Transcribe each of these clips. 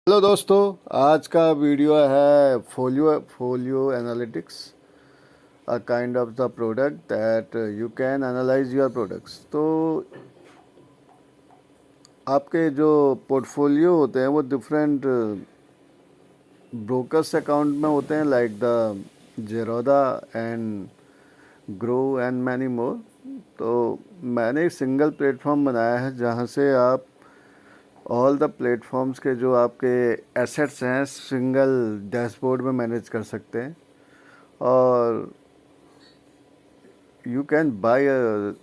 Hello दोस्तों, आज का वीडियो है folio analytics, a kind of the product that you can analyse your products. तो आपके जो पोर्टफोलियो होते हैं वो डिफरेंट ब्रोकर्स अकाउंट में होते हैं, like the Zerodha and grow and many more. तो मैंने एक सिंगल प्लेटफॉर्म बनाया है जहाँ से आप ऑल द प्लेटफॉर्म्स के जो आपके एसेट्स हैं सिंगल डैशबोर्ड में मैनेज कर सकते हैं, और you can buy a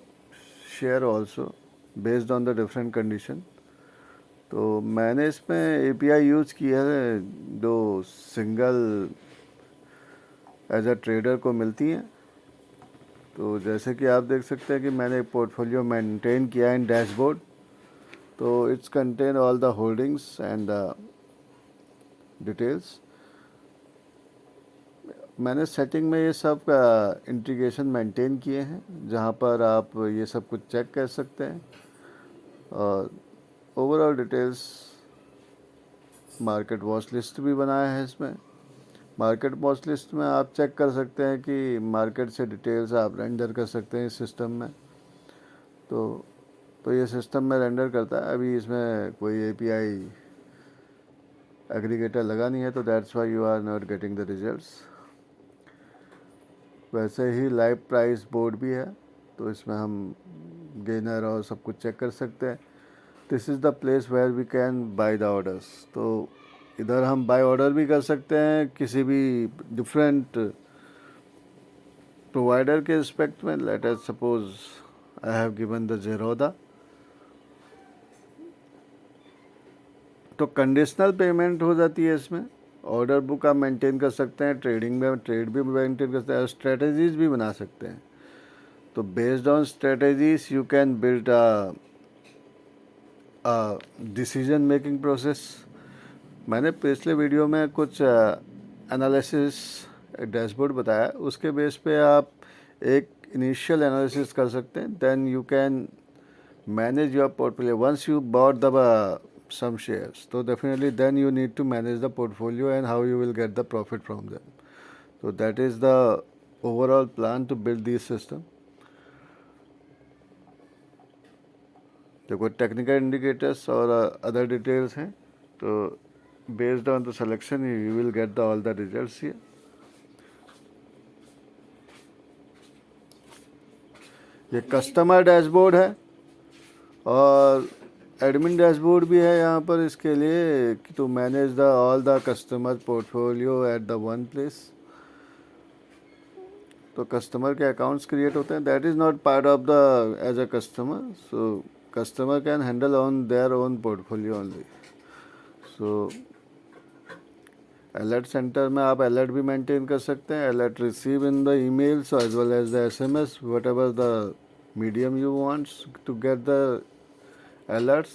share also based on the different condition। तो मैंने इसमें एपीआई यूज़ किया है जो सिंगल एज अ ट्रेडर को मिलती हैं। तो जैसे कि आप देख सकते हैं कि मैंने एक पोर्टफोलियो मेंटेन किया इन डैशबोर्ड। तो it's contain all the holdings and the details. मैंने सेटिंग में ये सब का इंटीग्रेशन मेंटेन किए हैं जहाँ पर आप ये सब कुछ चेक कर सकते हैं, और overall details market watch list भी बनाया है इसमें। मार्केट वॉच लिस्ट में आप चेक कर सकते हैं कि मार्केट से डिटेल्स आप रेंडर कर सकते हैं इस सिस्टम में। तो ये सिस्टम में रेंडर करता है। अभी इसमें कोई एपीआई एग्रीगेटर लगा नहीं है, तो that's why you are not getting the results. वैसे ही लाइव प्राइस बोर्ड भी है, तो इसमें हम गेनर और सब कुछ चेक कर सकते हैं। This is the place where we can buy the orders. तो इधर हम बाय ऑर्डर भी कर सकते हैं किसी भी डिफरेंट प्रोवाइडर के रिस्पेक्ट में। Late us suppose I have given the Zerodha. तो कंडीशनल पेमेंट हो जाती है इसमें। ऑर्डर बुक आप मेंटेन कर सकते हैं, ट्रेडिंग में ट्रेड भी मेंटेन कर सकते हैं, स्ट्रेटजीज भी बना सकते हैं। तो based on strategies you can build decision making process. मैंने पिछले वीडियो में कुछ एनालिसिस डैशबोर्ड बताया, उसके बेस पे आप एक इनिशियल एनालिसिस कर सकते हैं। Then you can manage your portfolio once you bought the some shares, so definitely then you need to manage the portfolio and how you will get the profit from them. So that is the overall plan to build this system. देखो technical indicators और other details हैं, तो based on the selection you will get the all the results here. ये customer dashboard है और admin dashboard भी है यहाँ पर इसके लिए कि to manage the all the customer portfolio at the one place. तो कस्टमर के अकाउंट्स क्रिएट होते हैं, that is not part of the as a customer. So customer can handle on their own portfolio only. So alert center में आप alert भी maintain कर सकते हैं, alert receive in the emails as well as the SMS, whatever the medium you wants to get the alerts.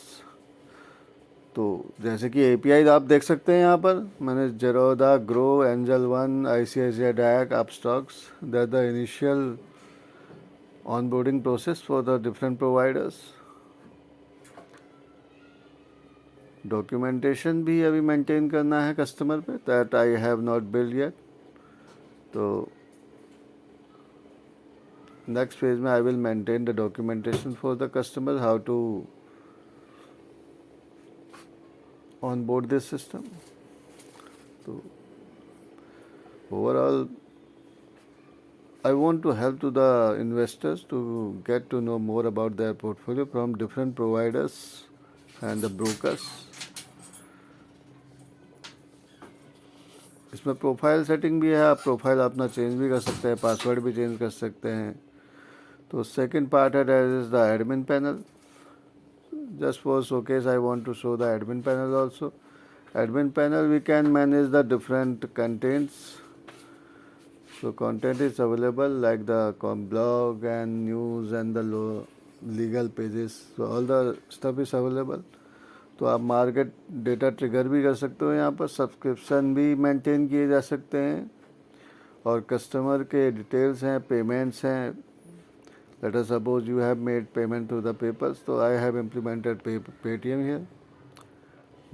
तो जैसे कि API आप देख सकते हैं यहाँ पर मैंने जेरोदा, ग्रो, एंजल वन, आईसीआईसीआई डायक, Upstox, that the initial onboarding process for the different providers. Documentation भी अभी मेंटेन करना है कस्टमर पे, that I have not build yet. तो नेक्स्ट फेज में I will maintain the documentation for the customer, how to on board this system. तो overall I want to help to the investors to get to know more about their portfolio from different providers and the brokers। इसमें profile setting भी है, आप profile अपना change भी कर सकते हैं, पासवर्ड भी चेंज कर सकते हैं। तो सेकंड पार्ट है that is the admin panel. Just for showcase I want to show the admin panel also. Admin panel we can manage the different contents. So content is available like the blog and news and the legal pages, so all the stuff is available। तो आप market data trigger भी कर सकते हो यहाँ पर, subscription भी maintain किए जा सकते हैं, और कस्टमर के डिटेल्स हैं, पेमेंट्स हैं। Let us suppose you have made payment through the papers, तो I have implemented Paytm here.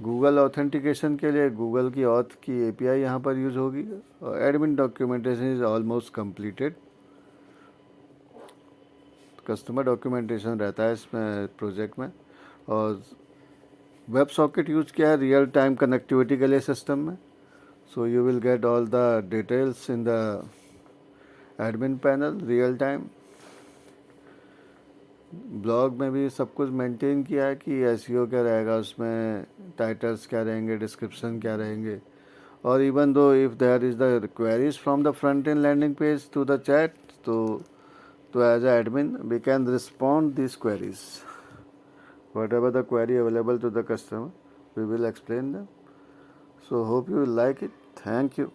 Google authentication के लिए गूगल की ऑथ की एपीआई यहाँ पर यूज़ होगी। और admin documentation is almost completed. Customer documentation रहता है इसमें प्रोजेक्ट में। और वेब सॉकेट यूज किया है रियल टाइम कनेक्टिविटी के लिए सिस्टम में। So you will get all the details in the admin panel real time. Blog में भी सब कुछ मेंटेन किया है कि एसईओ क्या रहेगा उसमें, टाइटल्स क्या रहेंगे, डिस्क्रिप्शन क्या रहेंगे। और even though if there is the queries from the front end landing page to the chat, तो as a admin we can respond this queries. Whatever the query available to the customer, we will explain them. So hope you will like it. Thank you.